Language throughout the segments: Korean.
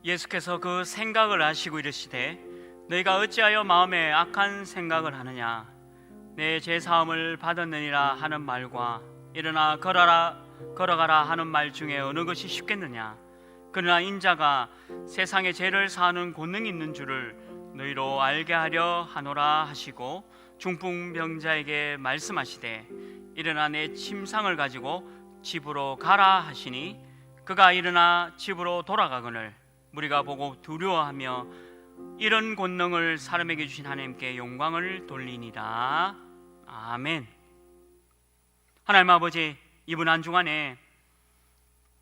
예수께서 그 생각을 아시고 이르시되 너희가 어찌하여 마음에 악한 생각을 하느냐. 내 제사함을 받았느니라 하는 말과 일어나 걸어가라 하는 말 중에 어느 것이 쉽겠느냐. 그러나 인자가 세상에 죄를 사하는 권능이 있는 줄을 너희로 알게 하려 하노라 하시고 중풍병자에게 말씀하시되 일어나 내 침상을 가지고 집으로 가라 하시니 그가 일어나 집으로 돌아가거늘 무리가 보고 두려워하며 이런 권능을 사람에게 주신 하나님께 영광을 돌리니라. 아멘. 하나님 아버지, 이번 한 주간에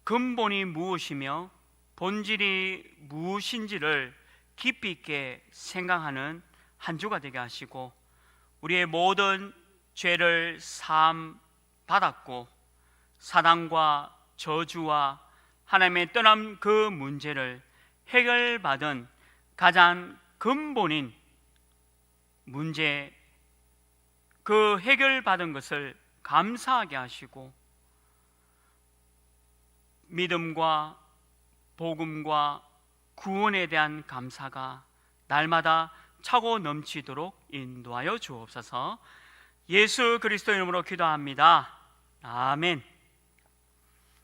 근본이 무엇이며 본질이 무엇인지를 깊이 있게 생각하는 한 주가 되게 하시고 우리의 모든 죄를 사함 받았고 사단과 저주와 하나님의 떠남 그 문제를 해결받은 가장 근본인 문제, 그 해결받은 것을 감사하게 하시고 믿음과 복음과 구원에 대한 감사가 날마다 차고 넘치도록 인도하여 주옵소서. 예수 그리스도 이름으로 기도합니다. 아멘.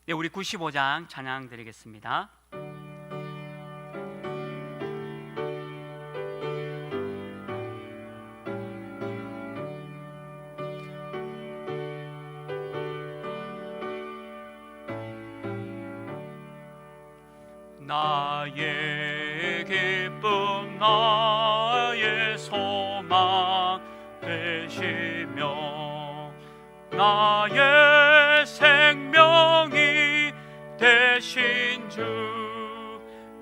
네, 우리 95장 찬양 드리겠습니다. 나의 기쁨 나의 소망 되시며 나의 생명이 되신 주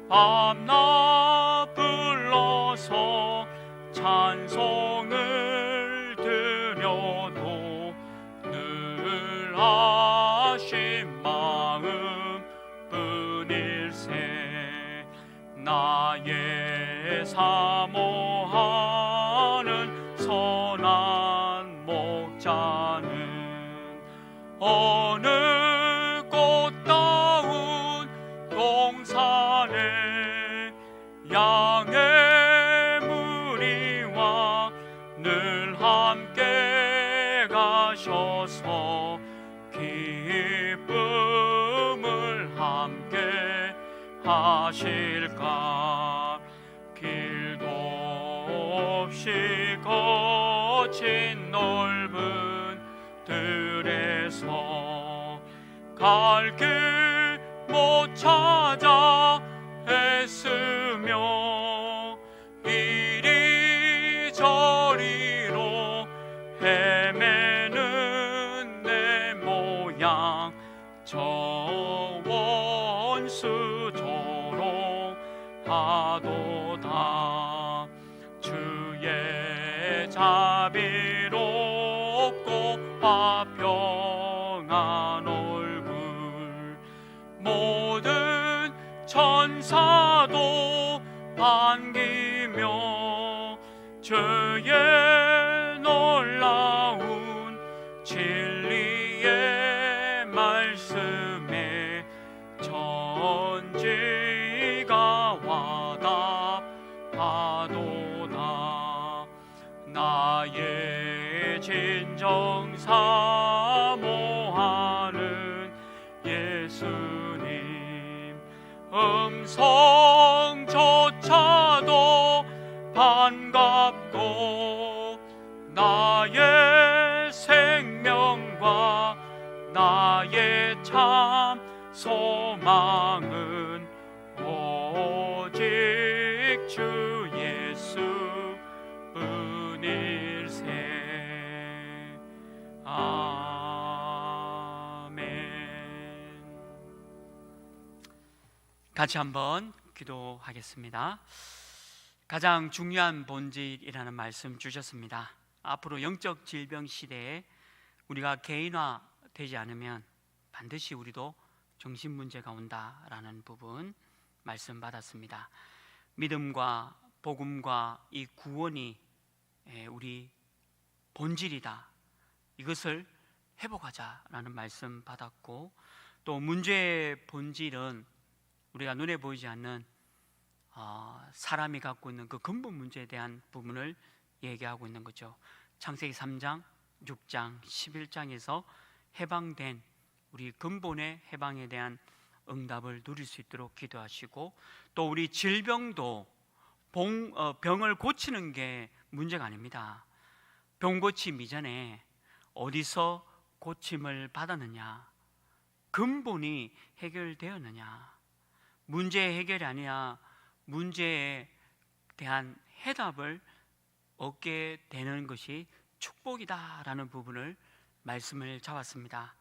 밤낮 불러서 찬송을 드려도 늘 아신 마음 뿐일세. 나의 사모하는 선한 목자는 어느 꽃다운 동산에 양의 무리와 늘 함께 가셔서 기쁨을 함께 하실까. 길도 없이 거친 넓은 들에서 갈 길 못 찾아 애쓰며 이리저리로 헤매는 내 모양 저 원수 하도다. 주의 자비롭고 화평한 얼굴 모든 천사도 반기며 주의 놀라운 진리의 말씀에 전지가 와답하도다. 나의 진정 사모하는 예수님 음성조차도 반갑고 나의 생명과 나의 참 소망은 오직 주 예수 뿐일세. 아멘. 같이 한번 기도하겠습니다. 가장 중요한 본질이라는 말씀 주셨습니다. 앞으로 영적 질병 시대에 우리가 개인화되지 않으면 반드시 우리도 정신 문제가 온다라는 부분 말씀 받았습니다. 믿음과 복음과 이 구원이 우리 본질이다. 이것을 회복하자라는 말씀 받았고 또 문제의 본질은 우리가 눈에 보이지 않는 사람이 갖고 있는 그 근본 문제에 대한 부분을 얘기하고 있는 거죠. 창세기 3장, 6장, 11장에서 해방된 우리 근본의 해방에 대한 응답을 누릴 수 있도록 기도하시고, 또 우리 질병도 병을 고치는 게 문제가 아닙니다. 병 고침 이전에 어디서 고침을 받았느냐, 근본이 해결되었느냐, 문제의 해결이 아니라 문제에 대한 해답을 얻게 되는 것이 축복이다라는 부분을 말씀을 잡았습니다.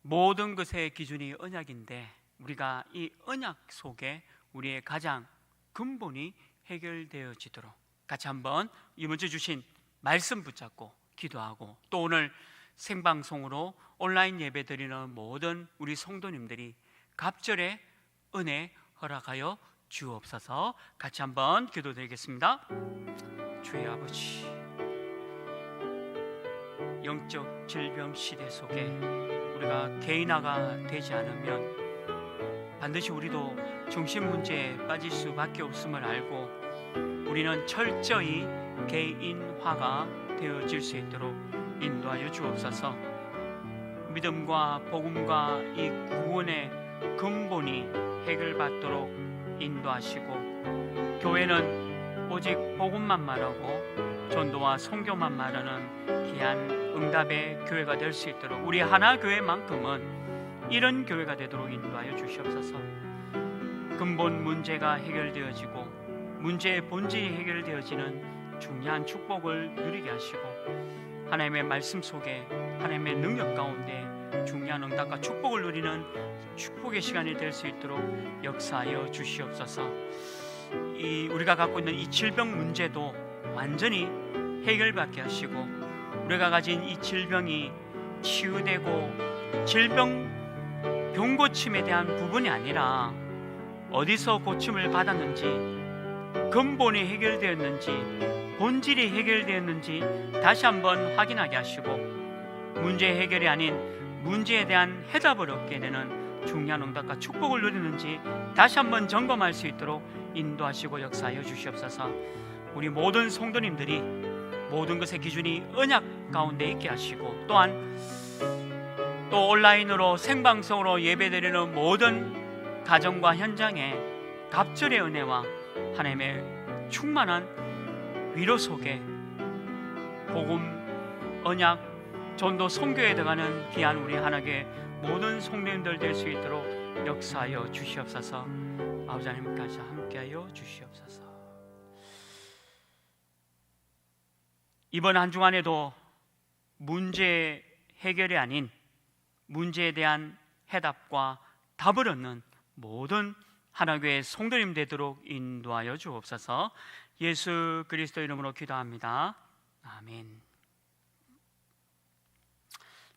모든 것의 기준이 언약인데 우리가 이 언약 속에 우리의 가장 근본이 해결되어지도록 같이 한번 이번 주 주신 말씀 붙잡고 기도하고, 또 오늘 생방송으로 온라인 예배 드리는 모든 우리 성도님들이 갑절의 은혜 허락하여 주옵소서. 같이 한번 기도드리겠습니다. 주의 아버지, 영적 질병 시대 속에 우리가 개인화가 되지 않으면 반드시 우리도 중심 문제에 빠질 수밖에 없음을 알고, 우리는 철저히 개인화가 되어질 수 있도록 인도하여 주옵소서. 믿음과 복음과 이 구원의 근본이 해결받도록 인도하시고, 교회는 오직 복음만 말하고 전도와 선교만 말하는 귀한 응답의 교회가 될 수 있도록, 우리 하나 교회만큼은 이런 교회가 되도록 인도하여 주시옵소서. 근본 문제가 해결되어지고 문제의 본질이 해결되어지는 중요한 축복을 누리게 하시고, 하나님의 말씀 속에 하나님의 능력 가운데 중요한 응답과 축복을 누리는 축복의 시간이 될 수 있도록 역사하여 주시옵소서. 우리가 갖고 있는 이 질병 문제도 완전히 해결받게 하시고, 우리가 가진 이 질병이 치유되고 병 고침에 대한 부분이 아니라 어디서 고침을 받았는지, 근본이 해결되었는지, 본질이 해결되었는지 다시 한번 확인하게 하시고, 문제 해결이 아닌 문제에 대한 해답을 얻게 되는 중요한 응답과 축복을 누리는지 다시 한번 점검할 수 있도록 인도하시고 역사하여 주시옵소서. 우리 모든 성도님들이 모든 것의 기준이 언약 가운데 있게 하시고, 또한 또 온라인으로 생방송으로 예배드리는 모든 가정과 현장에 갑절의 은혜와 하나님의 충만한 위로 속에 복음, 언약, 전도, 선교에 들어가는 귀한 우리 하나님의 모든 성도님들 될 수 있도록 역사하여 주시옵소서. 아버지 하나님께서 함께하여 주시옵소서. 이번 한 주간에도 문제 해결이 아닌 문제에 대한 해답과 답을 얻는 모든 하나교회 성도님 되도록 인도하여 주옵소서. 예수 그리스도 이름으로 기도합니다. 아멘.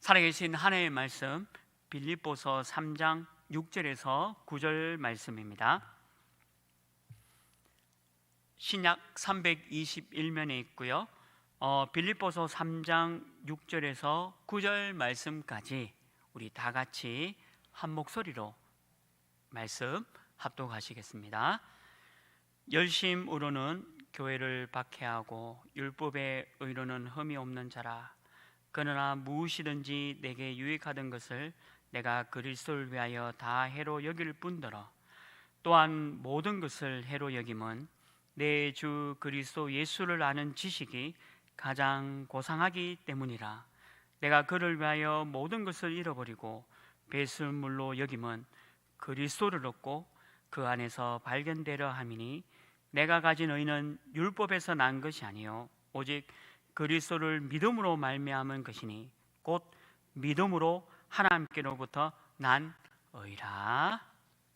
살아계신 하나님의 말씀, 빌립보서 3장 6절에서 9절 말씀입니다. 신약 321면에 있고요. 빌립보서 3장 6절에서 9절 말씀까지 우리 다 같이 한 목소리로 말씀 합독하시겠습니다. 열심으로는 교회를 박해하고 율법의 의로는 흠이 없는 자라. 그러나 무엇이든지 내게 유익하던 것을 내가 그리스도를 위하여 다 해로 여길 뿐더러 또한 모든 것을 해로 여김은 내 주 그리스도 예수를 아는 지식이 가장 고상하기 때문이라. 내가 그를 위하여 모든 것을 잃어버리고 배설물로 여김은 그리스도를 얻고 그 안에서 발견되려 함이니, 내가 가진 의는 율법에서 난 것이 아니요 오직 그리스도를 믿음으로 말미암은 것이니 곧 믿음으로 하나님께로부터 난 의라.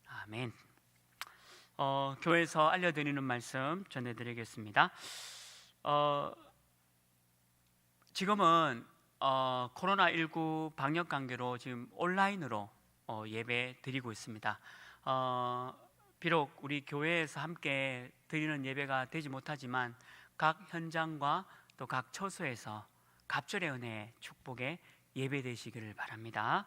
아멘. 교회에서 알려드리는 말씀 전해드리겠습니다. 지금은 코로나19 방역 관계로 지금 온라인으로 예배 드리고 있습니다. 비록 우리 교회에서 함께 드리는 예배가 되지 못하지만 각 현장과 또 각 처소에서 갑절의 은혜 축복에 예배 되시기를 바랍니다.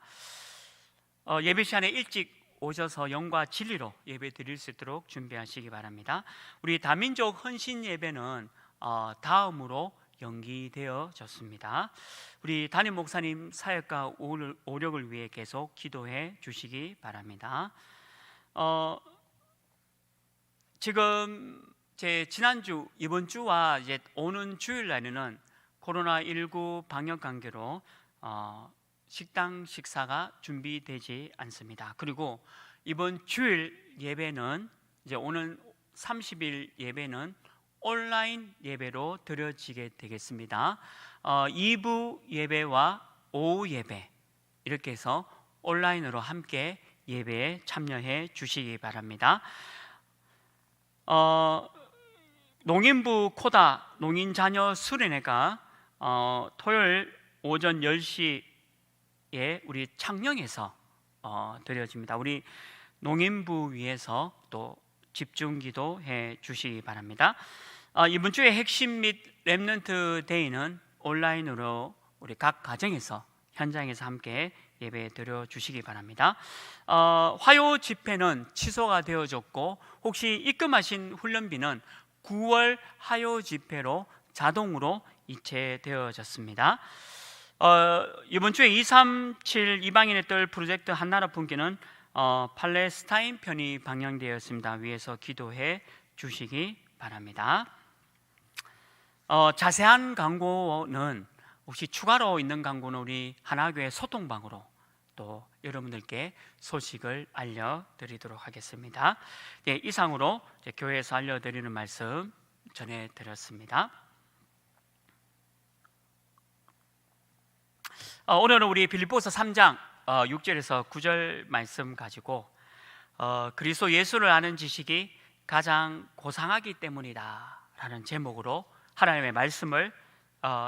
예배 시간에 일찍 오셔서 영과 진리로 예배 드릴 수 있도록 준비하시기 바랍니다. 우리 다민족 헌신 예배는 다음으로 연기되어졌습니다. 우리 담임 목사님 사역과 오력을 위해 계속 기도해 주시기 바랍니다. 지금 지난주, 이번 주와 이제 오는 주일날에는 코로나19 방역 관계로 식당 식사가 준비되지 않습니다. 그리고 이번 주일 예배는 이제 오는 30일 예배는 온라인 예배로 드려지게 되겠습니다. 2부 예배와 오후 예배 이렇게 해서 온라인으로 함께 예배에 참여해 주시기 바랍니다. 농인부 코다 농인자녀 수련회가 토요일 오전 10시에 우리 창녕에서 드려집니다. 우리 농인부 위해서 또 집중기도 해 주시기 바랍니다. 이번 주에 핵심 및 렘넌트 데이는 온라인으로 우리 각 가정에서 현장에서 함께 예배 드려 주시기 바랍니다. 화요 집회는 취소가 되어졌고 혹시 입금하신 훈련비는 9월 화요 집회로 자동으로 이체되어졌습니다. 이번 주에 237 이방인의 뜰 프로젝트 한나라 분기는 팔레스타인 편이 방영되었습니다. 위에서 기도해 주시기 바랍니다. 자세한 광고는 혹시 추가로 있는 광고는 우리 하나교회 소통방으로 또 여러분들께 소식을 알려드리도록 하겠습니다. 네, 이상으로 교회에서 알려드리는 말씀 전해드렸습니다. 오늘은 우리 빌립보서 3장 6절에서 9절 말씀 가지고 그리스도 예수를 아는 지식이 가장 고상하기 때문이다 라는 제목으로 하나님의 말씀을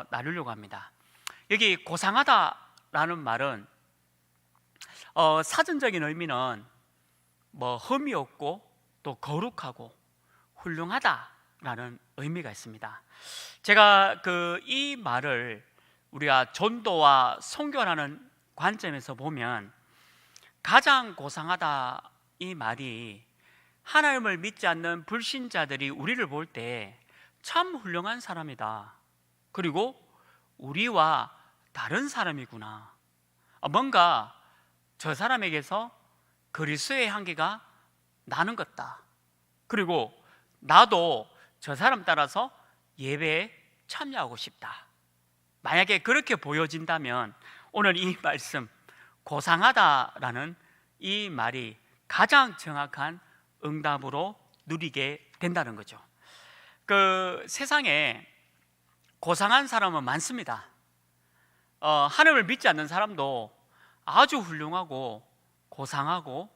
나누려고 합니다. 여기 고상하다라는 말은 사전적인 의미는 흠이 없고 또 거룩하고 훌륭하다라는 의미가 있습니다. 제가 이 말을 우리가 전도와 선교라는 관점에서 보면 가장 고상하다 이 말이 하나님을 믿지 않는 불신자들이 우리를 볼 때 참 훌륭한 사람이다, 그리고 우리와 다른 사람이구나, 뭔가 저 사람에게서 그리스도의 향기가 나는 것 같다, 그리고 나도 저 사람 따라서 예배에 참여하고 싶다. 만약에 그렇게 보여진다면 오늘 이 말씀 고상하다라는 이 말이 가장 정확한 응답으로 누리게 된다는 거죠. 세상에 고상한 사람은 많습니다. 하나님을 믿지 않는 사람도 아주 훌륭하고 고상하고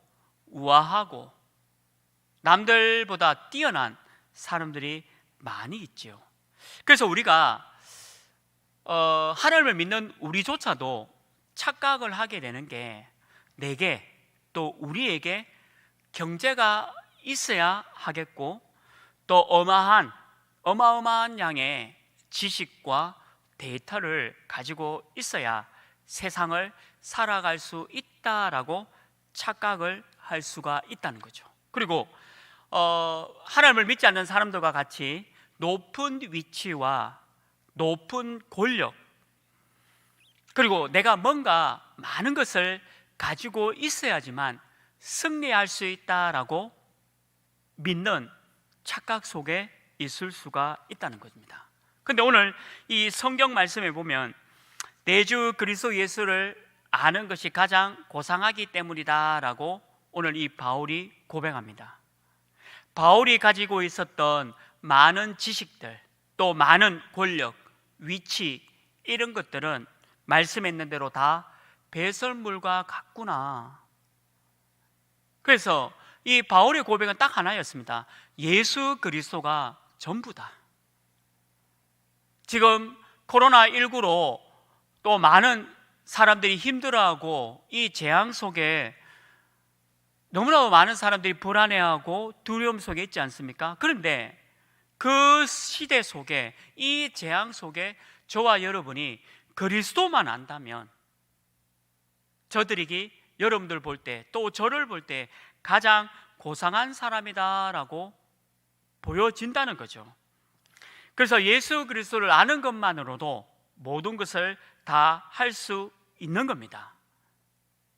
우아하고 남들보다 뛰어난 사람들이 많이 있지요. 그래서 우리가 하나님을 믿는 우리조차도 착각을 하게 되는 게 내게 또 우리에게 경제가 있어야 하겠고 또 어마어마한 양의 지식과 데이터를 가지고 있어야 세상을 살아갈 수 있다라고 착각을 할 수가 있다는 거죠. 그리고 하나님을 믿지 않는 사람들과 같이 높은 위치와 높은 권력, 그리고 내가 뭔가 많은 것을 가지고 있어야지만 승리할 수 있다라고 믿는 착각 속에 있을 수가 있다는 것입니다. 그런데 오늘 이 성경 말씀에 보면 내 주 그리스도 예수를 아는 것이 가장 고상하기 때문이다라고 오늘 이 바울이 고백합니다. 바울이 가지고 있었던 많은 지식들, 또 많은 권력, 위치, 이런 것들은 말씀했는 대로 다 배설물과 같구나. 그래서 이 바울의 고백은 딱 하나였습니다. 예수 그리스도가 전부다. 지금 코로나19로 또 많은 사람들이 힘들어하고 이 재앙 속에 너무나 많은 사람들이 불안해하고 두려움 속에 있지 않습니까? 그런데 그 시대 속에, 이 재앙 속에 저와 여러분이 그리스도만 안다면 저들에게 여러분들 볼 때, 또 저를 볼 때 가장 고상한 사람이다라고 보여진다는 거죠. 그래서 예수 그리스도를 아는 것만으로도 모든 것을 다 할 수 있는 겁니다.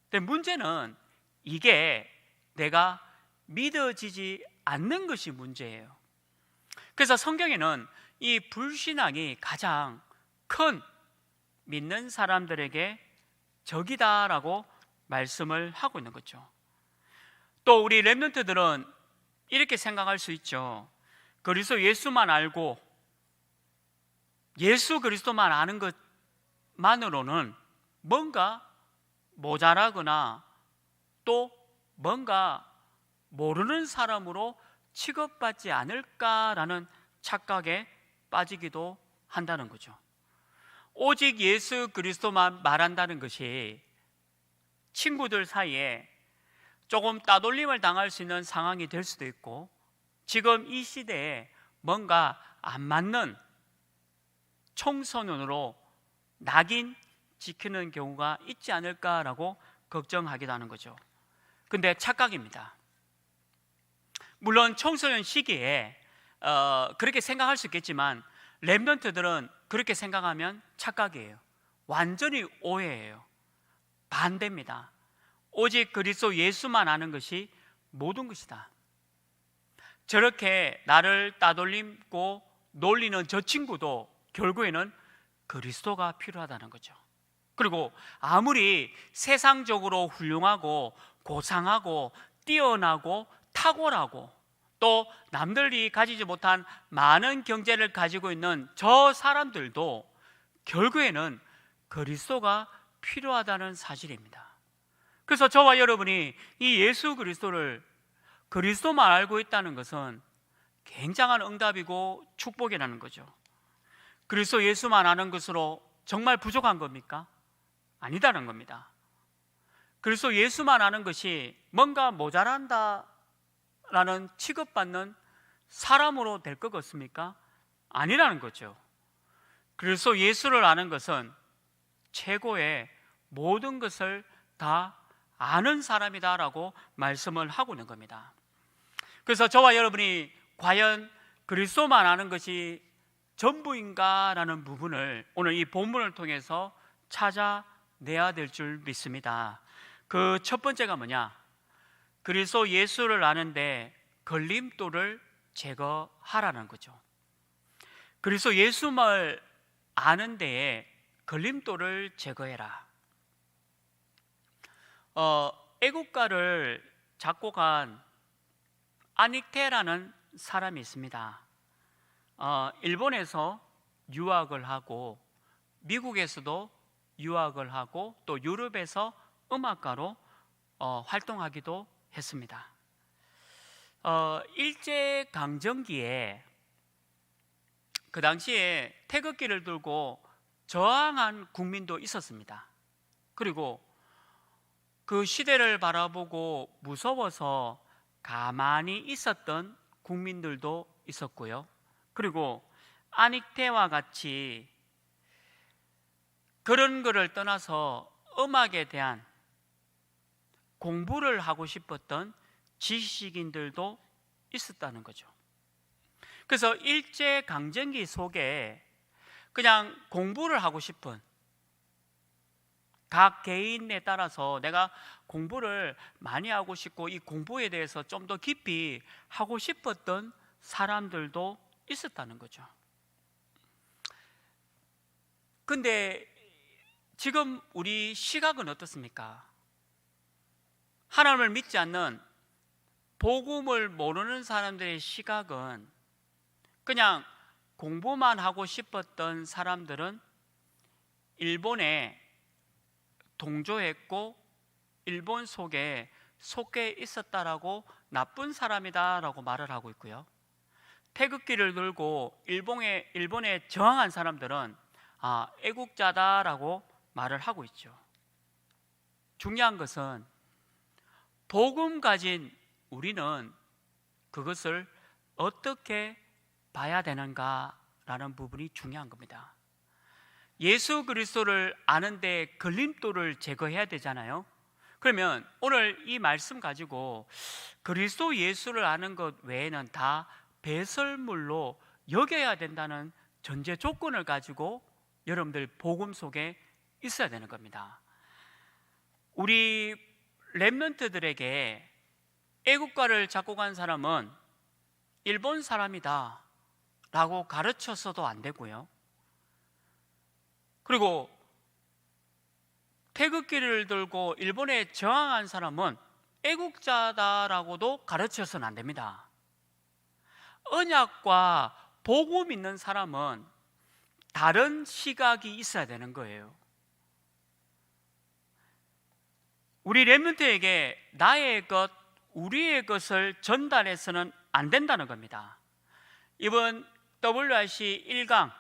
근데 문제는 이게 내가 믿어지지 않는 것이 문제예요. 그래서 성경에는 이 불신앙이 가장 큰 믿는 사람들에게 적이다라고 말씀을 하고 있는 거죠. 또 우리 렘넌트들은 이렇게 생각할 수 있죠. 그리스도 예수만 알고 예수 그리스도만 아는 것만으로는 뭔가 모자라거나 또 뭔가 모르는 사람으로 취급받지 않을까라는 착각에 빠지기도 한다는 거죠. 오직 예수 그리스도만 말한다는 것이 친구들 사이에 조금 따돌림을 당할 수 있는 상황이 될 수도 있고, 지금 이 시대에 뭔가 안 맞는 청소년으로 낙인 지키는 경우가 있지 않을까라고 걱정하기도 하는 거죠. 근데 착각입니다. 물론 청소년 시기에 그렇게 생각할 수 있겠지만 렘넌트들은 그렇게 생각하면 착각이에요. 완전히 오해예요. 반대입니다. 오직 그리스도 예수만 아는 것이 모든 것이다. 저렇게 나를 따돌리고 놀리는 저 친구도 결국에는 그리스도가 필요하다는 거죠. 그리고 아무리 세상적으로 훌륭하고 고상하고 뛰어나고 탁월하고 또 남들이 가지지 못한 많은 경제를 가지고 있는 저 사람들도 결국에는 그리스도가 필요하다는 사실입니다. 그래서 저와 여러분이 이 예수 그리스도를 그리스도만 알고 있다는 것은 굉장한 응답이고 축복이라는 거죠. 그리스도 예수만 아는 것으로 정말 부족한 겁니까? 아니다는 겁니다. 그리스도 예수만 아는 것이 뭔가 모자란다 라는 취급받는 사람으로 될 것 같습니까? 아니라는 거죠. 그리스도 예수를 아는 것은 최고의 모든 것을 다 아는 사람이다라고 말씀을 하고 있는 겁니다. 그래서 저와 여러분이 과연 그리스도만 아는 것이 전부인가라는 부분을 오늘 이 본문을 통해서 찾아내야 될 줄 믿습니다. 그 첫 번째가 뭐냐? 그리스도 예수를 아는데 걸림돌을 제거하라는 거죠. 그리스도 예수를 아는 데에 걸림돌을 제거해라. 애국가를 작곡한 아닉테라는 사람이 있습니다. 일본에서 유학을 하고 미국에서도 유학을 하고 또 유럽에서 음악가로 활동하기도 했습니다. 일제 강점기에 그 당시에 태극기를 들고 저항한 국민도 있었습니다. 그리고 그 시대를 바라보고 무서워서 가만히 있었던 국민들도 있었고요. 그리고 아닉테와 같이 그런 거를 떠나서 음악에 대한 공부를 하고 싶었던 지식인들도 있었다는 거죠. 그래서 일제 강점기 속에 그냥 공부를 하고 싶은, 각 개인에 따라서 내가 공부를 많이 하고 싶고 이 공부에 대해서 좀 더 깊이 하고 싶었던 사람들도 있었다는 거죠. 근데 지금 우리 시각은 어떻습니까? 하나님을 믿지 않는, 복음을 모르는 사람들의 시각은 그냥 공부만 하고 싶었던 사람들은 일본에 동조했고 일본 속에 속해 있었다라고 나쁜 사람이다라고 말을 하고 있고요. 태극기를 들고 일본에 저항한 사람들은 애국자다라고 말을 하고 있죠. 중요한 것은 복음 가진 우리는 그것을 어떻게 봐야 되는가라는 부분이 중요한 겁니다. 예수 그리스도를 아는데 걸림돌을 제거해야 되잖아요. 그러면 오늘 이 말씀 가지고 그리스도 예수를 아는 것 외에는 다 배설물로 여겨야 된다는 전제 조건을 가지고 여러분들 복음 속에 있어야 되는 겁니다. 우리 렘넌트들에게 애국가를 잡고 간 사람은 일본 사람이다 라고 가르쳐서도 안 되고요, 그리고 태극기를 들고 일본에 저항한 사람은 애국자다라고도 가르쳐서는 안 됩니다. 언약과 복음 있는 사람은 다른 시각이 있어야 되는 거예요. 우리 렘넌트에게 나의 것, 우리의 것을 전달해서는 안 된다는 겁니다. 이번 WRC 1강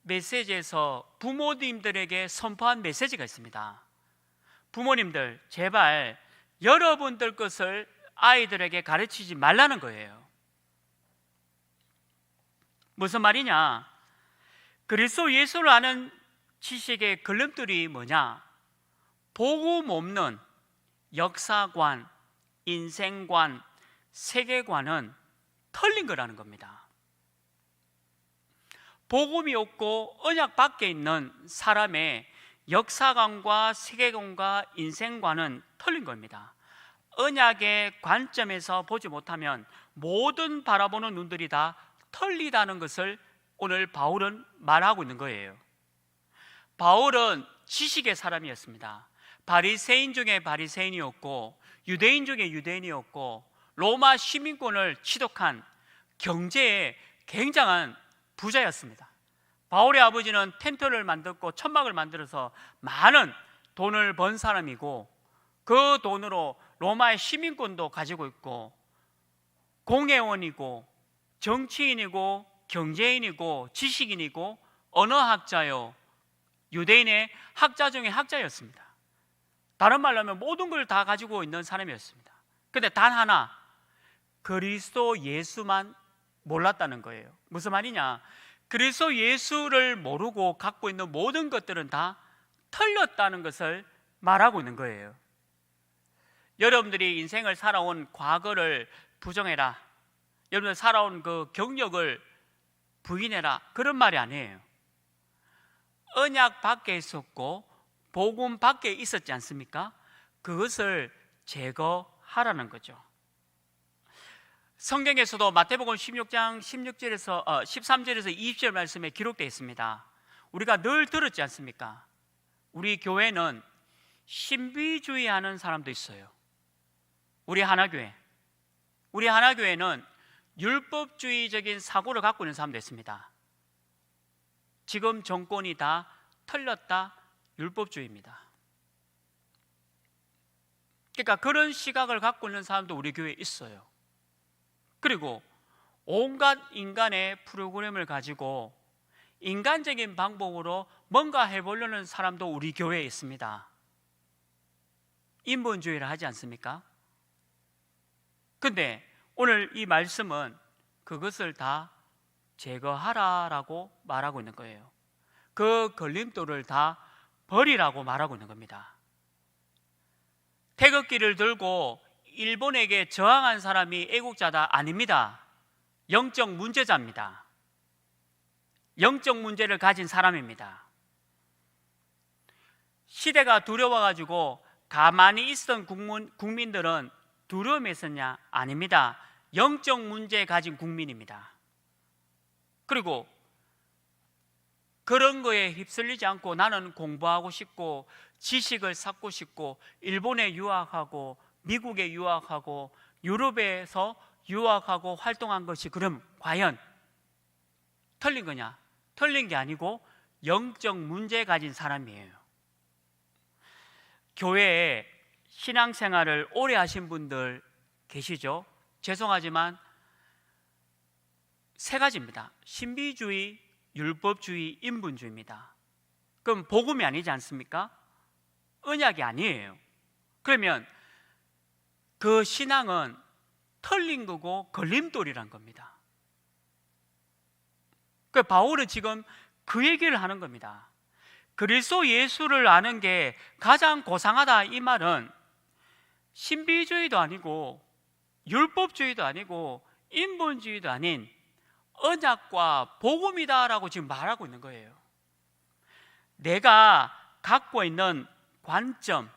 메시지에서 부모님들에게 선포한 메시지가 있습니다. 부모님들, 제발 여러분들 것을 아이들에게 가르치지 말라는 거예요. 무슨 말이냐? 그리스도 예수를 아는 지식의 걸림돌이 뭐냐? 복음 없는 역사관, 인생관, 세계관은 틀린 거라는 겁니다. 복음이 없고 언약 밖에 있는 사람의 역사관과 세계관과 인생관은 틀린 겁니다. 언약의 관점에서 보지 못하면 모든 바라보는 눈들이 다 틀리다는 것을 오늘 바울은 말하고 있는 거예요. 바울은 지식의 사람이었습니다. 바리새인 중에 바리새인이었고 유대인 중에 유대인이었고 로마 시민권을 취득한 경제에 굉장한 부자였습니다. 바울의 아버지는 텐트를 만들고 천막을 만들어서 많은 돈을 번 사람이고 그 돈으로 로마의 시민권도 가지고 있고 공회원이고 정치인이고 경제인이고 지식인이고 언어학자요, 유대인의 학자 중에 학자였습니다. 다른 말로 하면 모든 걸 다 가지고 있는 사람이었습니다. 그런데 단 하나, 그리스도 예수만 몰랐다는 거예요. 무슨 말이냐? 그리스도 예수를 모르고 갖고 있는 모든 것들은 다 틀렸다는 것을 말하고 있는 거예요. 여러분들이 인생을 살아온 과거를 부정해라, 여러분들 살아온 그 경력을 부인해라, 그런 말이 아니에요. 언약 밖에 있었고 복음 밖에 있었지 않습니까? 그것을 제거하라는 거죠. 성경에서도 마태복음 16장 16절에서 13절에서 20절 말씀에 기록되어 있습니다. 우리가 늘 들었지 않습니까? 우리 교회는 신비주의하는 사람도 있어요. 우리 하나교회는 율법주의적인 사고를 갖고 있는 사람도 있습니다. 지금 정권이 다 틀렸다, 율법주의입니다. 그러니까 그런 시각을 갖고 있는 사람도 우리 교회에 있어요. 그리고 온갖 인간의 프로그램을 가지고 인간적인 방법으로 뭔가 해보려는 사람도 우리 교회에 있습니다. 인본주의를 하지 않습니까? 근데 오늘 이 말씀은 그것을 다 제거하라라고 말하고 있는 거예요. 그 걸림돌을 다 버리라고 말하고 있는 겁니다. 태극기를 들고 일본에게 저항한 사람이 애국자다? 아닙니다. 영적 문제자입니다. 영적 문제를 가진 사람입니다. 시대가 두려워가지고 가만히 있었던 국민들은 두려움이 있었냐? 아닙니다. 영적 문제 가진 국민입니다. 그리고 그런 거에 휩쓸리지 않고 나는 공부하고 싶고 지식을 쌓고 싶고 일본에 유학하고 미국에 유학하고 유럽에서 유학하고 활동한 것이 그럼 과연 틀린 거냐? 틀린 게 아니고 영적 문제 가진 사람이에요. 교회에 신앙생활을 오래 하신 분들 계시죠? 죄송하지만 세 가지입니다. 신비주의, 율법주의, 인본주의입니다. 그럼 복음이 아니지 않습니까? 언약이 아니에요. 그러면 그 신앙은 틀린 거고 걸림돌이란 겁니다. 그 바울은 지금 그 얘기를 하는 겁니다. 그리스도 예수를 아는 게 가장 고상하다, 이 말은 신비주의도 아니고 율법주의도 아니고 인본주의도 아닌 언약과 복음이다라고 지금 말하고 있는 거예요. 내가 갖고 있는 관점,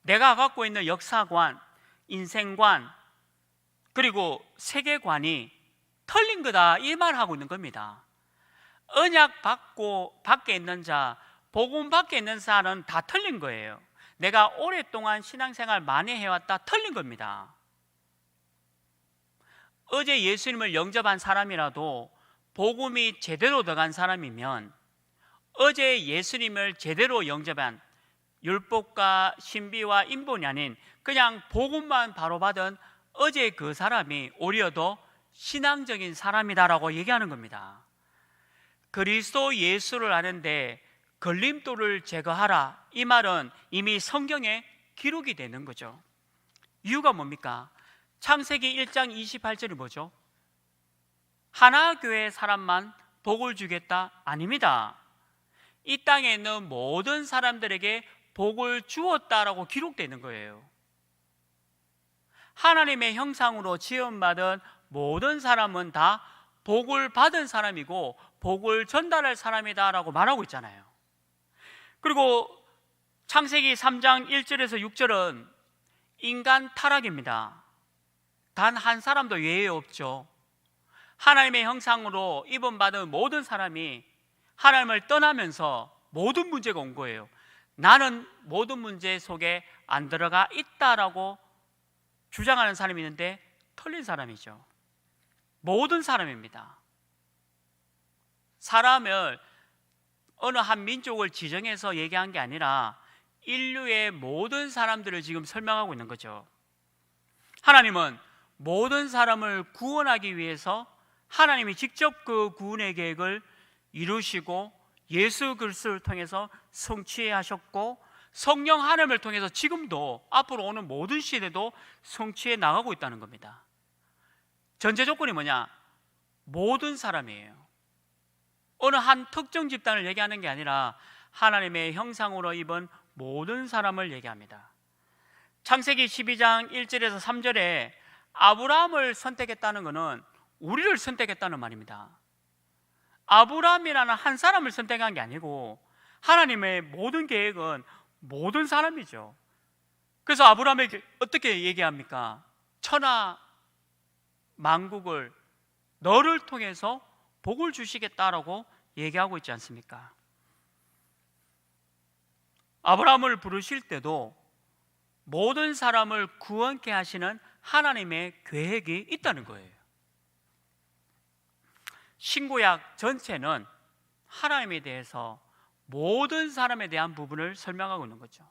내가 갖고 있는 역사관, 인생관, 그리고 세계관이 틀린 거다, 이 말 하고 있는 겁니다. 언약 받고 밖에 있는 자, 복음 밖에 있는 자는 다 틀린 거예요. 내가 오랫동안 신앙생활 많이 해왔다, 틀린 겁니다. 어제 예수님을 영접한 사람이라도 복음이 제대로 들어간 사람이면 어제 예수님을 제대로 영접한 율법과 신비와 인본이 아닌 그냥 복음만 바로 받은 어제 그 사람이 오히려 더 신앙적인 사람이다라고 얘기하는 겁니다. 그리스도 예수를 아는데 걸림돌을 제거하라, 이 말은 이미 성경에 기록이 되는 거죠. 이유가 뭡니까? 창세기 1장 28절이 뭐죠? 하나교회 사람만 복을 주겠다? 아닙니다. 이 땅에 있는 모든 사람들에게 복을 주었다라고 기록되어 있는 거예요. 하나님의 형상으로 지음받은 모든 사람은 다 복을 받은 사람이고 복을 전달할 사람이다라고 말하고 있잖아요. 그리고 창세기 3장 1절에서 6절은 인간 타락입니다. 단 한 사람도 예외 없죠. 하나님의 형상으로 입음받은 모든 사람이 하나님을 떠나면서 모든 문제가 온 거예요. 나는 모든 문제 속에 안 들어가 있다라고 주장하는 사람이 있는데 틀린 사람이죠. 모든 사람입니다. 사람을 어느 한 민족을 지정해서 얘기한 게 아니라 인류의 모든 사람들을 지금 설명하고 있는 거죠. 하나님은 모든 사람을 구원하기 위해서 하나님이 직접 그 구원의 계획을 이루시고 예수 그리스도를 통해서 성취해 하셨고 성령 하나님을 통해서 지금도 앞으로 오는 모든 시대도 성취해 나가고 있다는 겁니다. 전제 조건이 뭐냐? 모든 사람이에요. 어느 한 특정 집단을 얘기하는 게 아니라 하나님의 형상으로 입은 모든 사람을 얘기합니다. 창세기 12장 1절에서 3절에 아브라함을 선택했다는 것은 우리를 선택했다는 말입니다. 아브라함이라는 한 사람을 선택한 게 아니고 하나님의 모든 계획은 모든 사람이죠. 그래서 아브라함에게 어떻게 얘기합니까? 천하 만국을 너를 통해서 복을 주시겠다라고 얘기하고 있지 않습니까? 아브라함을 부르실 때도 모든 사람을 구원케 하시는 하나님의 계획이 있다는 거예요. 신구약 전체는 하나님에 대해서 모든 사람에 대한 부분을 설명하고 있는 거죠.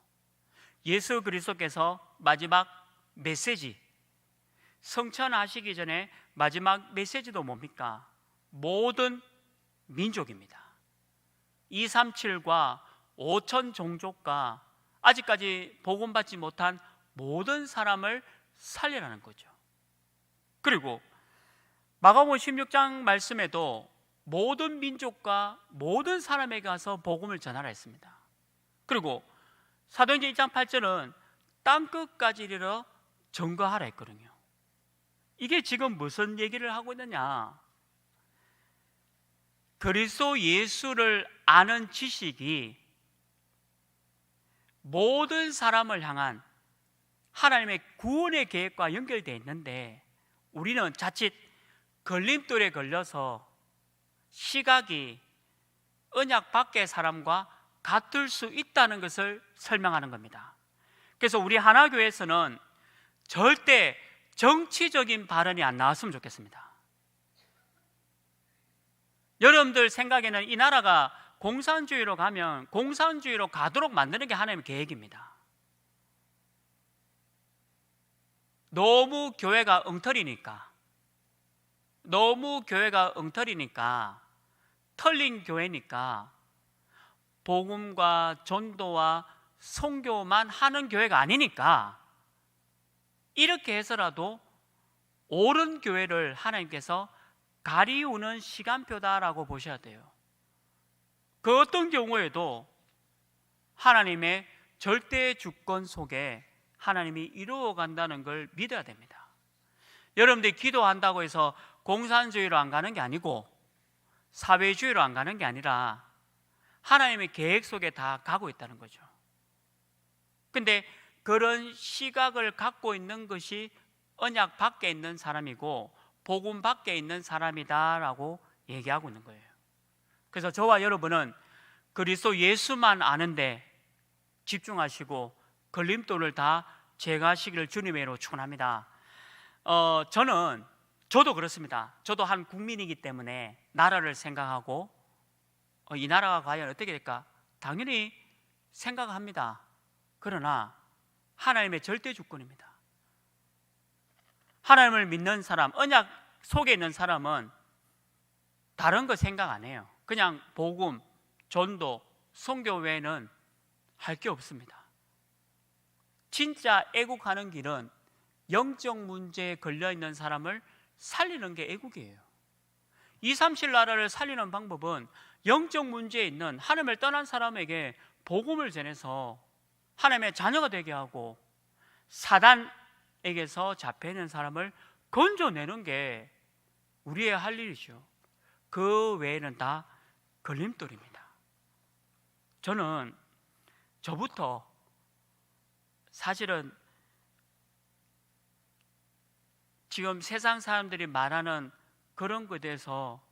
예수 그리스도께서 마지막 메시지, 성천하시기 전에 마지막 메시지도 뭡니까? 모든 민족입니다. 237과 5천 종족과 아직까지 복음받지 못한 모든 사람을 살리라는 거죠. 그리고 마가복음 16장 말씀에도 모든 민족과 모든 사람에게 가서 복음을 전하라 했습니다. 그리고 사도행전 1장 8절은 땅끝까지 이르러 증거하라 했거든요. 이게 지금 무슨 얘기를 하고 있느냐? 그리스도 예수를 아는 지식이 모든 사람을 향한 하나님의 구원의 계획과 연결되어 있는데 우리는 자칫 걸림돌에 걸려서 시각이 언약 밖의 사람과 같을 수 있다는 것을 설명하는 겁니다. 그래서 우리 하나교회에서는 절대 정치적인 발언이 안 나왔으면 좋겠습니다. 여러분들 생각에는 이 나라가 공산주의로 가면 공산주의로 가도록 만드는 게 하나님의 계획입니다. 너무 교회가 엉터리니까 털린 교회니까 복음과 전도와 선교만 하는 교회가 아니니까 이렇게 해서라도 옳은 교회를 하나님께서 가리우는 시간표다라고 보셔야 돼요. 그 어떤 경우에도 하나님의 절대 주권 속에 하나님이 이루어 간다는 걸 믿어야 됩니다. 여러분들이 기도한다고 해서 공산주의로 안 가는 게 아니고 사회주의로 안 가는 게 아니라 하나님의 계획 속에 다 가고 있다는 거죠. 근데 그런 시각을 갖고 있는 것이 언약 밖에 있는 사람이고 복음 밖에 있는 사람이다라고 얘기하고 있는 거예요. 그래서 저와 여러분은 그리스도 예수만 아는데 집중하시고 걸림돌을 다 제거하시기를 주님의 이름으로 축원합니다. 저도 그렇습니다. 저도 한 국민이기 때문에 나라를 생각하고 이 나라가 과연 어떻게 될까? 당연히 생각합니다. 그러나 하나님의 절대 주권입니다. 하나님을 믿는 사람, 언약 속에 있는 사람은 다른 거 생각 안 해요. 그냥 복음, 전도, 선교 외에는 할 게 없습니다. 진짜 애국하는 길은 영적 문제에 걸려있는 사람을 살리는 게 애국이에요. 237 나라를 살리는 방법은 영적 문제에 있는 하나님을 떠난 사람에게 복음을 전해서 하나님의 자녀가 되게 하고 사단에게서 잡혀있는 사람을 건져내는 게 우리의 할 일이죠. 그 외에는 다 걸림돌입니다. 저는 저부터 사실은 지금 세상 사람들이 말하는 그런 것에 대해서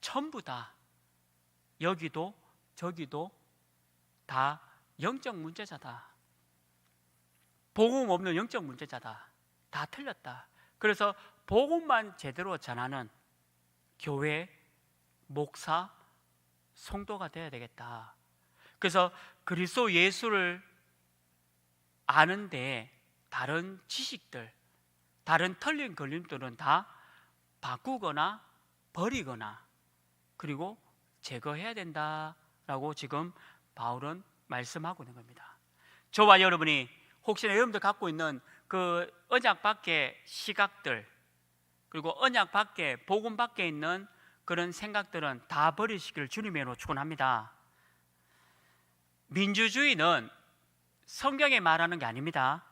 전부 다 여기도 저기도 다 영적 문제자다, 복음 없는 영적 문제자다, 다 틀렸다. 그래서 복음만 제대로 전하는 교회, 목사, 성도가 되어야 되겠다. 그래서 그리스도 예수를 아는데 다른 지식들, 다른 틀린 걸림돌은 다 바꾸거나 버리거나 그리고 제거해야 된다라고 지금 바울은 말씀하고 있는 겁니다. 저와 여러분이 혹시나 여러분들 갖고 있는 그 언약 밖의 시각들, 그리고 언약 밖에, 복음 밖에 있는 그런 생각들은 다 버리시기를 주님의 이름으로 축원합니다. 민주주의는 성경에 말하는 게 아닙니다.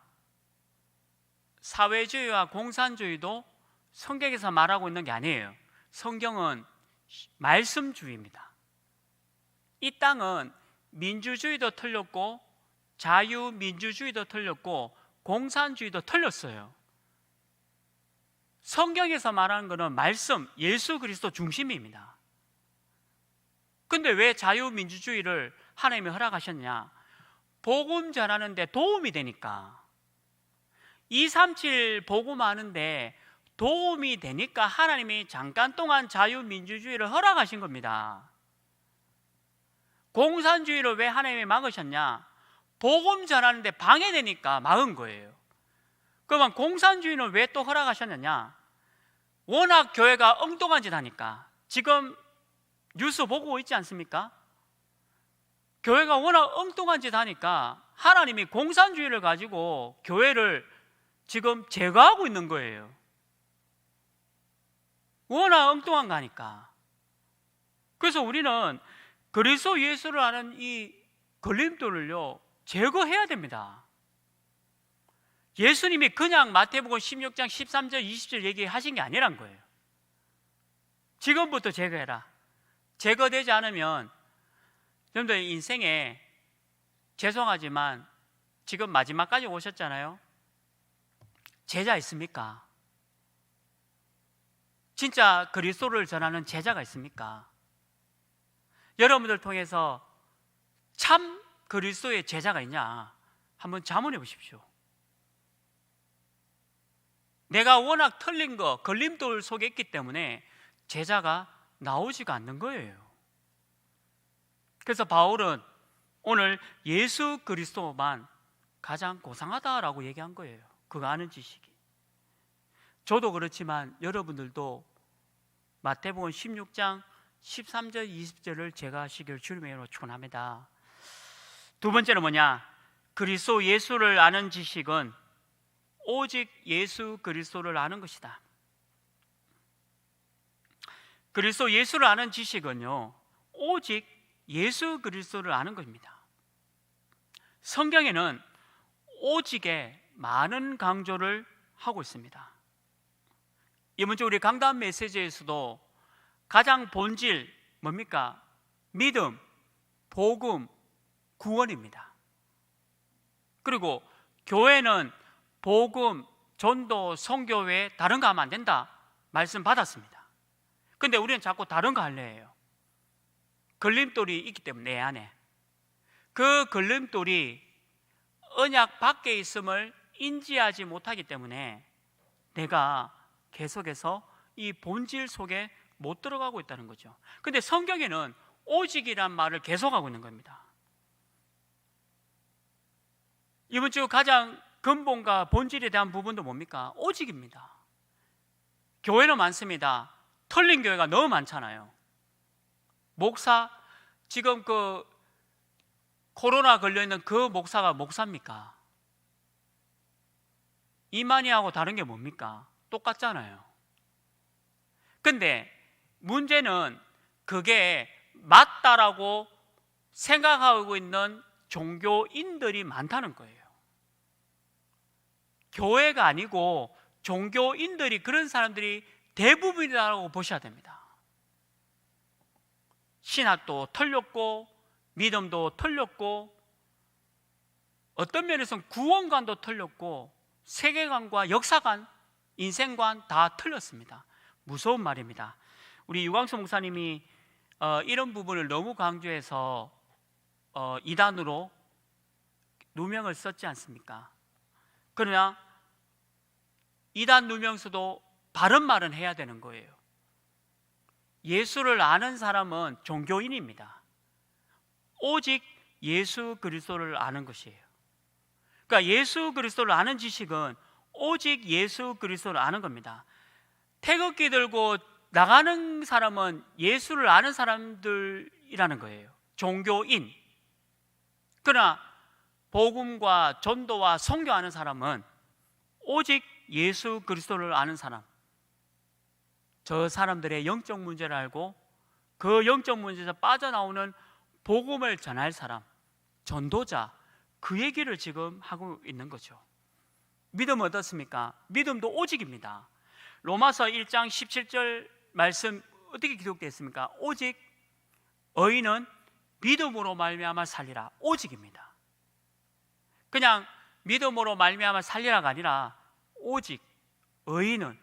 사회주의와 공산주의도 성경에서 말하고 있는 게 아니에요. 성경은 말씀주의입니다. 이 땅은 민주주의도 틀렸고 자유민주주의도 틀렸고 공산주의도 틀렸어요. 성경에서 말하는 것은 말씀, 예수 그리스도 중심입니다. 근데 왜 자유민주주의를 하나님이 허락하셨냐? 복음 전하는데 도움이 되니까. 237 복음하는데 도움이 되니까 하나님이 잠깐 동안 자유민주주의를 허락하신 겁니다. 공산주의를 왜 하나님이 막으셨냐? 복음 전하는데 방해되니까 막은 거예요. 그러면 공산주의는 왜 또 허락하셨느냐? 워낙 교회가 엉뚱한 짓 하니까. 지금 뉴스 보고 있지 않습니까? 교회가 워낙 엉뚱한 짓 하니까 하나님이 공산주의를 가지고 교회를 지금 제거하고 있는 거예요. 워낙 엉뚱한 거니까. 그래서 우리는 그리스도 예수를 아는 이 걸림돌을요 제거해야 됩니다. 예수님이 그냥 마태복음 16장 13절 20절 얘기하신 게 아니란 거예요. 지금부터 제거해라. 제거되지 않으면 여러분들 인생에 죄송하지만 지금 마지막까지 오셨잖아요. 제자 있습니까? 진짜 그리스도를 전하는 제자가 있습니까? 여러분들 통해서 참 그리스도의 제자가 있냐? 한번 자문해 보십시오. 내가 워낙 틀린 거, 걸림돌 속에 있기 때문에 제자가 나오지가 않는 거예요. 그래서 바울은 오늘 예수 그리스도만 가장 고상하다라고 얘기한 거예요. 그거 아는 지식이. 저도 그렇지만 여러분들도 마태복음 16장 13절 20절을 제가 하시길 주님의 이름으로 축원합니다. 두 번째는 뭐냐? 그리스도 예수를 아는 지식은 오직 예수 그리스도를 아는 것이다. 그리스도 예수를 아는 지식은요 오직 예수 그리스도를 아는 것입니다. 성경에는 오직에 많은 강조를 하고 있습니다. 이번 주 우리 강단 메시지에서도 가장 본질 뭡니까? 믿음, 복음, 구원입니다. 그리고 교회는 복음, 전도, 선교 외에 다른 거 하면 안 된다 말씀 받았습니다. 근데 우리는 자꾸 다른 거 하려 해요. 걸림돌이 있기 때문에 내 안에 그 걸림돌이 언약 밖에 있음을 인지하지 못하기 때문에 내가 계속해서 이 본질 속에 못 들어가고 있다는 거죠. 근데 성경에는 오직이란 말을 계속하고 있는 겁니다. 이번 주 가장 근본과 본질에 대한 부분도 뭡니까? 오직입니다. 교회는 많습니다. 털린 교회가 너무 많잖아요. 목사, 지금 그 코로나 걸려있는 그 목사가 목사입니까? 이만희하고 다른 게 뭡니까? 똑같잖아요. 근데 문제는 그게 맞다라고 생각하고 있는 종교인들이 많다는 거예요. 교회가 아니고 종교인들이 그런 사람들이 대부분이라고 보셔야 됩니다. 신학도 털렸고 믿음도 털렸고 어떤 면에서는 구원관도 털렸고 세계관과 역사관, 인생관 다 틀렸습니다. 무서운 말입니다. 우리 유광수 목사님이 이런 부분을 너무 강조해서 이단으로 누명을 썼지 않습니까? 그러나 이단 누명서도 바른 말은 해야 되는 거예요. 예수를 아는 사람은 종교인입니다. 오직 예수 그리스도를 아는 것이에요. 그러니까 예수 그리스도를 아는 지식은 오직 예수 그리스도를 아는 겁니다. 태극기 들고 나가는 사람은 예수를 아는 사람들이라는 거예요. 종교인. 그러나 복음과 전도와 선교하는 사람은 오직 예수 그리스도를 아는 사람, 저 사람들의 영적 문제를 알고 그 영적 문제에서 빠져나오는 복음을 전할 사람, 전도자, 그 얘기를 지금 하고 있는 거죠. 믿음은 어떻습니까? 믿음도 오직입니다. 로마서 1장 17절 말씀 어떻게 기록되어 있습니까? 오직 의인은 믿음으로 말미암아 살리라. 오직입니다. 그냥 믿음으로 말미암아 살리라가 아니라 오직 의인은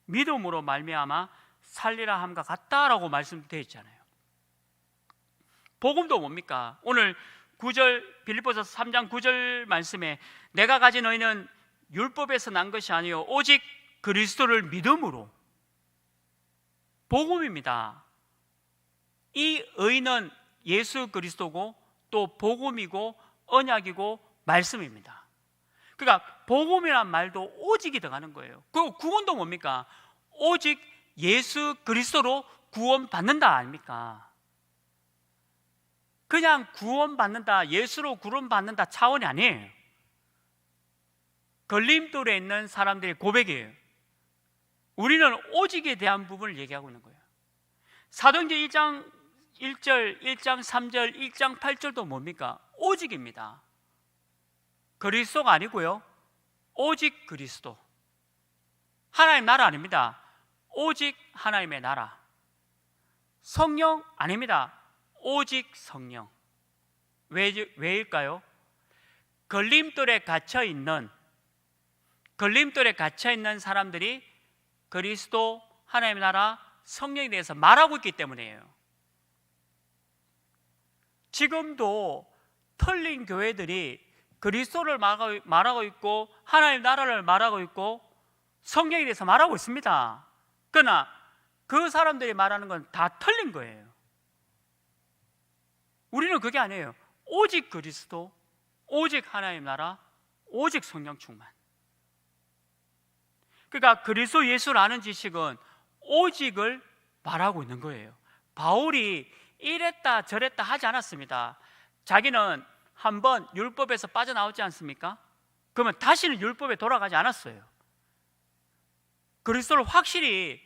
믿음으로 말미암아 살리라 함과 같다라고 말씀되어 있잖아요. 복음도 뭡니까? 오늘 9절 빌립보서 3장 9절 말씀에 내가 가진 의는 율법에서 난 것이 아니요 오직 그리스도를 믿음으로. 복음입니다. 이 의는 예수 그리스도고 또 복음이고 언약이고 말씀입니다. 그러니까 복음이란 말도 오직이 들어가는 거예요. 그리고 구원도 뭡니까? 오직 예수 그리스도로 구원받는다 아닙니까? 그냥 구원받는다, 예수로 구원받는다 차원이 아니에요. 걸림돌에 있는 사람들의 고백이에요. 우리는 오직에 대한 부분을 얘기하고 있는 거예요. 사도행전 1장 1절, 1장 3절, 1장 8절도 뭡니까? 오직입니다. 그리스도가 아니고요, 오직 그리스도. 하나님 나라 아닙니다. 오직 하나님의 나라. 성령 아닙니다. 오직 성령. 왜일까요? 걸림돌에 갇혀 있는 사람들이 그리스도, 하나님의 나라, 성령에 대해서 말하고 있기 때문이에요. 지금도 털린 교회들이 그리스도를 말하고 있고 하나님의 나라를 말하고 있고 성령에 대해서 말하고 있습니다. 그러나 그 사람들이 말하는 건 다 털린 거예요. 우리는 그게 아니에요. 오직 그리스도, 오직 하나님의 나라, 오직 성령 충만. 그러니까 그리스도 예수를 아는 지식은 오직을 말하고 있는 거예요. 바울이 이랬다 저랬다 하지 않았습니다. 자기는 한번 율법에서 빠져나오지 않습니까? 그러면 다시는 율법에 돌아가지 않았어요. 그리스도를 확실히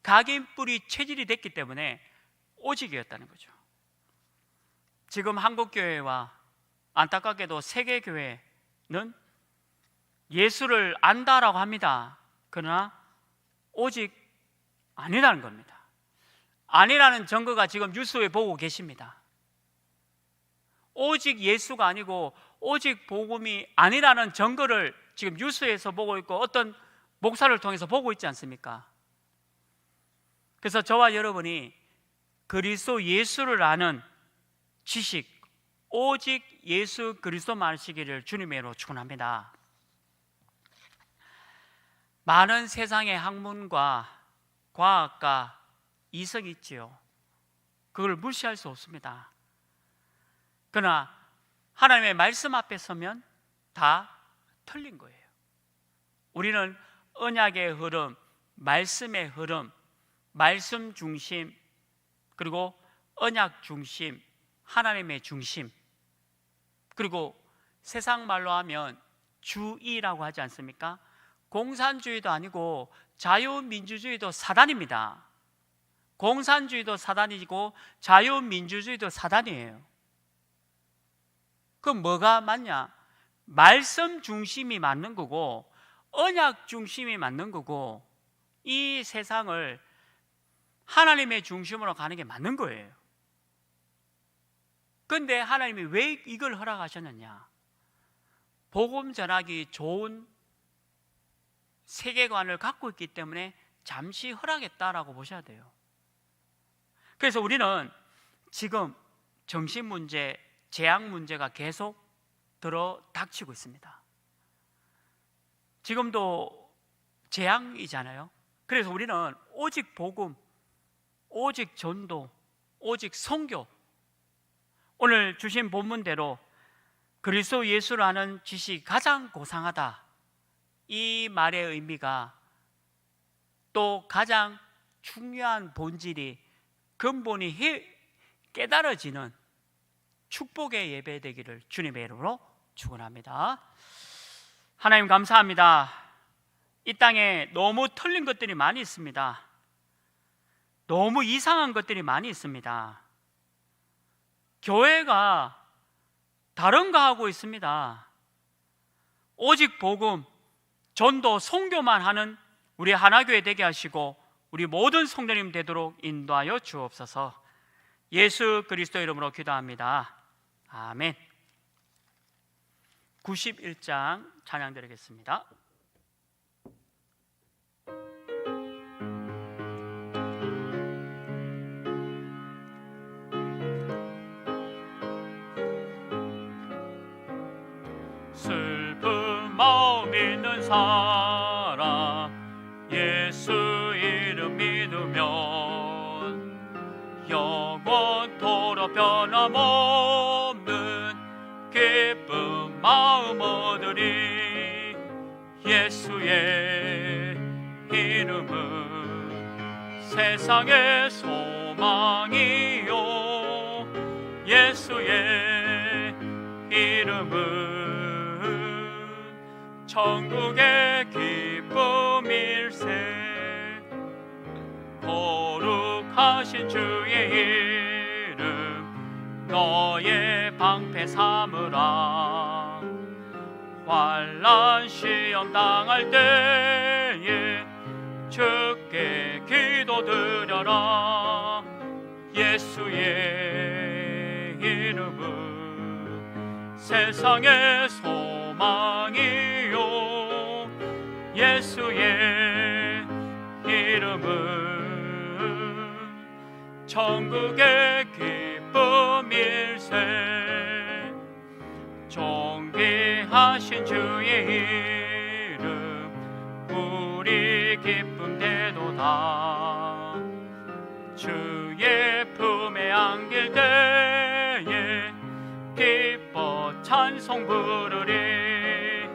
각인뿌리 체질이 됐기 때문에 오직이었다는 거죠. 지금 한국교회와 안타깝게도 세계교회는 예수를 안다라고 합니다. 그러나 오직 아니라는 겁니다. 아니라는 증거가 지금 뉴스에 보고 계십니다. 오직 예수가 아니고 오직 복음이 아니라는 증거를 지금 뉴스에서 보고 있고 어떤 목사를 통해서 보고 있지 않습니까? 그래서 저와 여러분이 그리스도 예수를 아는 지식, 오직 예수 그리스도만 아시기를 주님의 이름으로 축원합니다. 많은 세상의 학문과 과학과 이성이 있지요. 그걸 무시할 수 없습니다. 그러나 하나님의 말씀 앞에 서면 다 틀린 거예요. 우리는 언약의 흐름, 말씀의 흐름, 말씀 중심, 그리고 언약 중심, 하나님의 중심, 그리고 세상 말로 하면 주의라고 하지 않습니까? 공산주의도 아니고 자유민주주의도 사단입니다. 공산주의도 사단이고 자유민주주의도 사단이에요. 그럼 뭐가 맞냐? 말씀 중심이 맞는 거고 언약 중심이 맞는 거고 이 세상을 하나님의 중심으로 가는 게 맞는 거예요. 그런데 하나님이 왜 이걸 허락하셨느냐? 복음 전하기 좋은 세계관을 갖고 있기 때문에 잠시 허락했다라고 보셔야 돼요. 그래서 우리는 지금 정신 문제, 재앙 문제가 계속 들어 닥치고 있습니다. 지금도 재앙이잖아요. 그래서 우리는 오직 복음, 오직 전도, 오직 선교, 오늘 주신 본문대로 그리스도 예수를 아는 지식이 가장 고상하다, 이 말의 의미가 또 가장 중요한 본질이 근본이 깨달아지는 축복의 예배 되기를 주님의 이름으로 축원합니다. 하나님 감사합니다. 이 땅에 너무 틀린 것들이 많이 있습니다. 너무 이상한 것들이 많이 있습니다. 교회가 다른 거 하고 있습니다. 오직 복음, 전도, 선교만 하는 우리 하나교회 되게 하시고 우리 모든 성도님 되도록 인도하여 주옵소서. 예수 그리스도 이름으로 기도합니다. 아멘. 91장 찬양 드리겠습니다. 슬픈 마음 있는 사람 예수 이름 믿으면 영원토록 변함없는 기쁜 마음 얻으리. 예수의 이름은 세상의 소망이요 예수의 이름은 천국의 기쁨일세. 거룩하신 주의 이름 너의 방패 삼으라. 환난 시험 당할 때에 주께 기도드려라. 예수의 이름은 세상의 소망이요 예수의 이름은 천국의 기쁨일세. 존귀하신 주의 이름 우리 기쁨 되도다. 주의 품에 안길 때에 기뻐 찬송 부르리.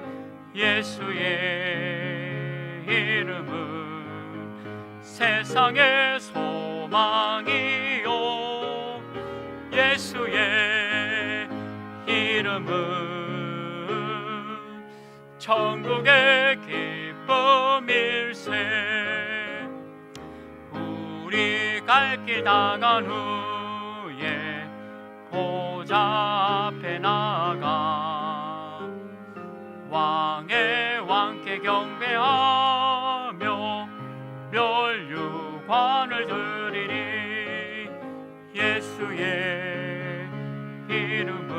예수의 이름은 세상의 소망이요 예수의 이름은 천국의 기쁨일세. 우리 갈 길 다 간 후에 보좌 앞에 나가 왕의 예수의 이름은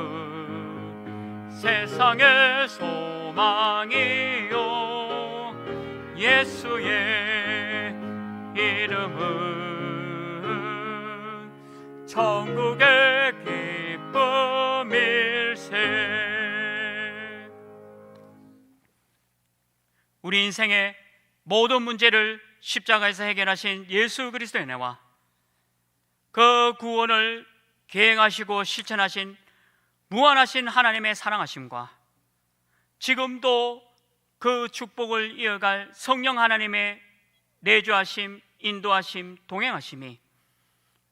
세상의 소망이요 예수의 이름은 천국의 기쁨일세. 우리 인생의 모든 문제를 십자가에서 해결하신 예수 그리스도의 은혜와 그 구원을 계획하시고 실천하신 무한하신 하나님의 사랑하심과 지금도 그 축복을 이어갈 성령 하나님의 내주하심, 인도하심, 동행하심이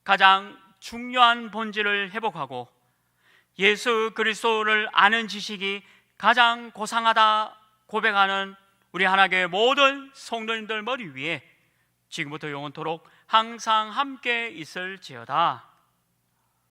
가장 중요한 본질을 회복하고 예수 그리스도를 아는 지식이 가장 고상하다 고백하는 우리 하나교회 모든 성도님들 머리 위에 지금부터 영원토록 항상 함께 있을지어다.